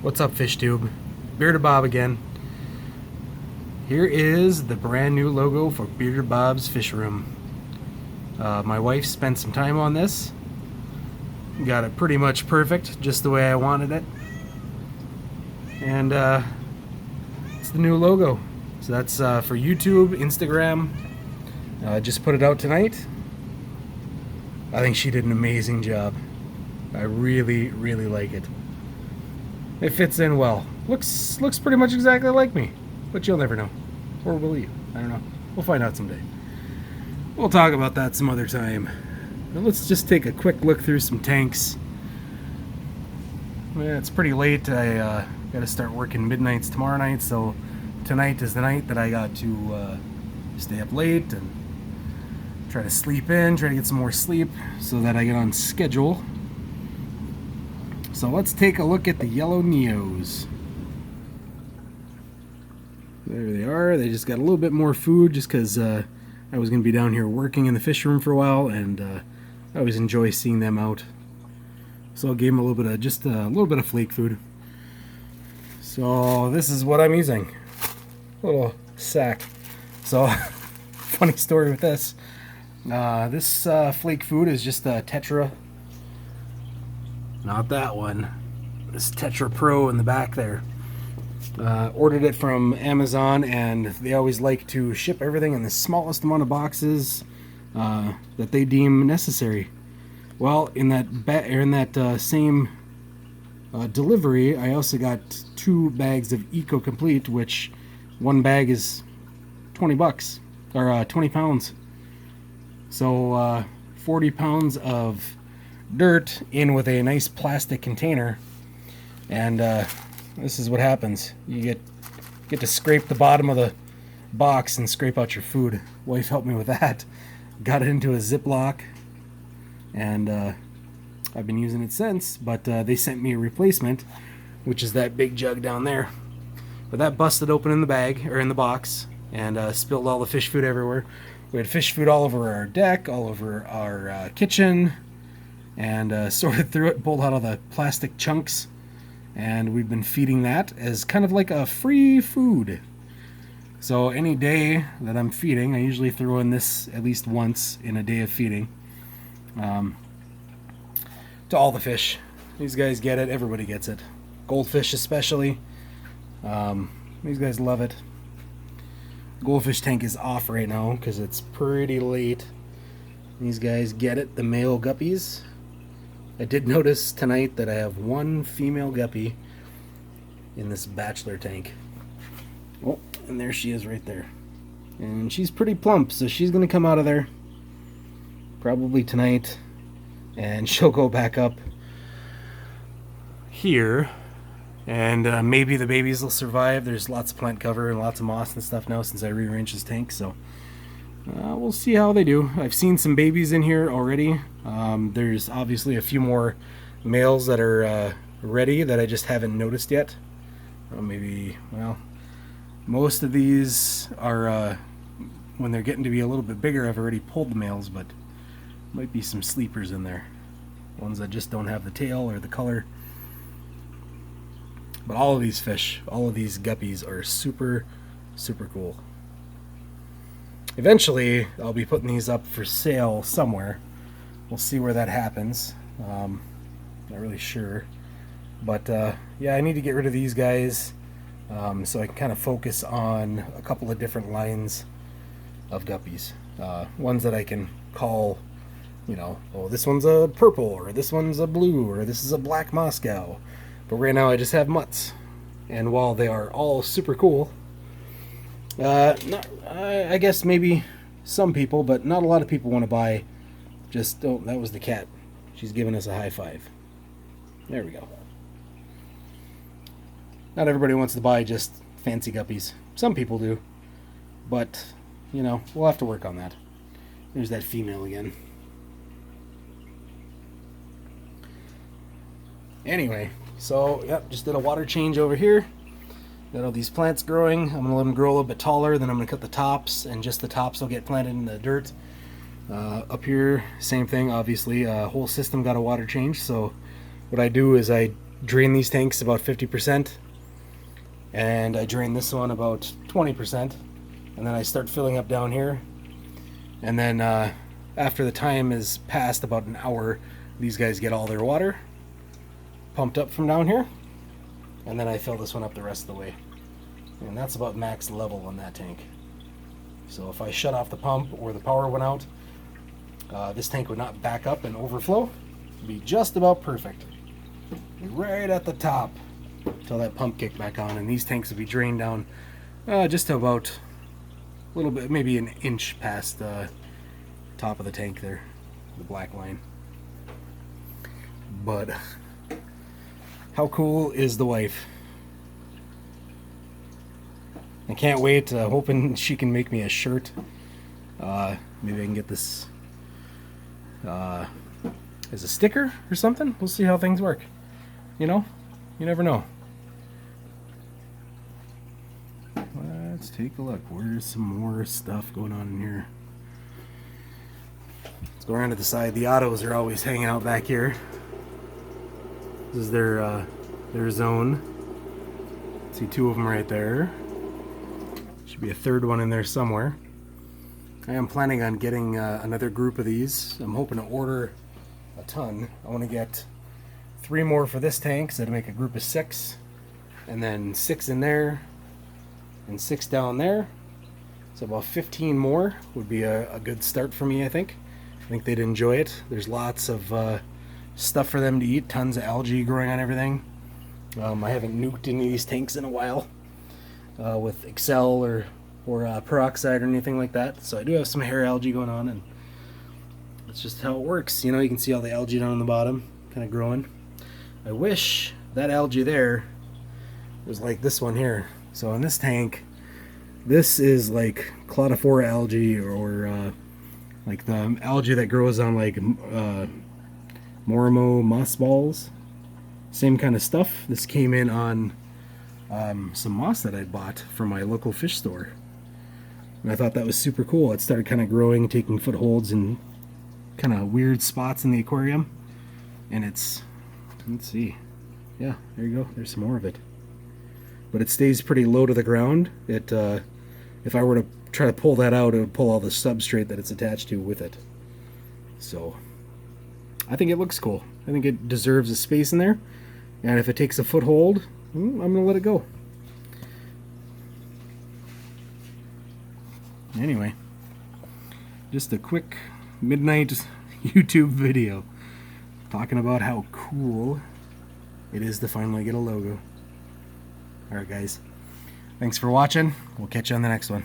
What's up, FishTube? Bearded Bob again. Here is the brand new logo for Bearded Bob's Fish Room. My wife spent some time on this. Got it pretty much perfect, just the way I wanted it. And it's the new logo. So that's for YouTube, Instagram. Just put it out tonight. I think she did an amazing job. I really, really like it. It fits in well. Looks pretty much exactly like me, but you'll never know. Or will you? I don't know. We'll find out someday. We'll talk about that some other time. Now let's just take a quick look through some tanks. Yeah, it's pretty late. I got to start working midnights tomorrow night, so tonight is the night that I got to stay up late and try to sleep in, try to get some more sleep so that I get on schedule. So let's take a look at the yellow Neos. There they are. They just got a little bit more food just because I was going to be down here working in the fish room for a while, and I always enjoy seeing them out. So I gave them a little bit of flake food. So this is what I'm using. A little sack. So funny story with this. This flake food is just a Tetra. Not that one. This Tetra Pro in the back there. Ordered it from Amazon, and they always like to ship everything in the smallest amount of boxes that they deem necessary. Well, in that same delivery, I also got 2 bags of Eco Complete, which one bag is $20 or 20 pounds. So 40 pounds of dirt in with a nice plastic container, and this is what happens. You get to scrape the bottom of the box and scrape out your food. Wife helped me with that. Got it into a Ziploc, and I've been using it since, but they sent me a replacement, which is that big jug down there. But that busted open in the bag, or in the box, and spilled all the fish food everywhere. We had fish food all over our deck, all over our kitchen, and sorted through it, pulled out all the plastic chunks, and we've been feeding that as kind of like a free food. So any day that I'm feeding, I usually throw in this at least once in a day of feeding, to all the fish. These guys get it, everybody gets it. Goldfish especially. These guys love it. Goldfish tank is off right now because it's pretty late. These guys get it, the male guppies. I did notice tonight that I have 1 female guppy in this bachelor tank. Oh, and there she is right there. And she's pretty plump, so she's going to come out of there probably tonight, and she'll go back up here, and maybe the babies will survive. There's lots of plant cover and lots of moss and stuff now since I rearranged this tank, so we'll see how they do. I've seen some babies in here already. There's obviously a few more males that are ready that I just haven't noticed yet. Most of these are, when they're getting to be a little bit bigger, I've already pulled the males, but might be some sleepers in there. Ones that just don't have the tail or the color. But all of these fish, all of these guppies are super, super cool. Eventually, I'll be putting these up for sale somewhere. We'll see where that happens. Not really sure. But yeah, I need to get rid of these guys so I can kind of focus on a couple of different lines of guppies. Ones that I can call, oh, this one's a purple, or this one's a blue, or this is a black Moscow. But right now I just have mutts. And while they are all super cool, I guess maybe some people, but not a lot of people want to buy just, oh, that was the cat. She's giving us a high five. There we go. Not everybody wants to buy just fancy guppies. Some people do. But, we'll have to work on that. There's that female again. Anyway, so, yep, just did a water change over here. Got all these plants growing. I'm going to let them grow a little bit taller, then I'm going to cut the tops, and just the tops will get planted in the dirt. Up here, same thing, obviously. Whole system got a water change, so what I do is I drain these tanks about 50%, and I drain this one about 20%, and then I start filling up down here, and then after the time is passed about an hour, these guys get all their water pumped up from down here, and then I fill this one up the rest of the way, and that's about max level on that tank. So if I shut off the pump or the power went out, this tank would not back up and overflow. It'd be just about perfect, right at the top, until that pump kicked back on, and these tanks would be drained down just to about a little bit, maybe an inch past the top of the tank there, the black line. But how cool is the wife? I can't wait, hoping she can make me a shirt. Maybe I can get this as a sticker or something. We'll see how things work. You know, you never know. Let's take a look. Where's some more stuff going on in here? Let's go around to the side. The autos are always hanging out back here. This is their zone. See two of them right there. Should be a third one in there somewhere. I am planning on getting another group of these. I'm hoping to order a ton. I want to get 3 more for this tank, so to make a group of 6, and then 6 in there, and 6 down there. So about 15 more would be a good start for me, I think. I think they'd enjoy it. There's lots of stuff for them to eat, tons of algae growing on everything. I haven't nuked any of these tanks in a while with Excel or peroxide or anything like that. So I do have some hair algae going on, and that's just how it works. You know, you can see all the algae down on the bottom, kind of growing. I wish that algae there was like this one here. So in this tank, this is like cladophora algae, or like the algae that grows on like Morimo mossballs. Same kind of stuff. This came in on some moss that I bought from my local fish store, and I thought that was super cool. It started kind of growing, taking footholds in kind of weird spots in the aquarium, and it's, let's see, yeah, there you go, there's some more of it, but it stays pretty low to the ground. It if I were to try to pull that out, it would pull all the substrate that it's attached to with it. So I think it looks cool. I think it deserves a space in there, and if it takes a foothold, I'm gonna let it go. Anyway, just a quick midnight YouTube video talking about how cool it is to finally get a logo. Alright guys, thanks for watching. We'll catch you on the next one.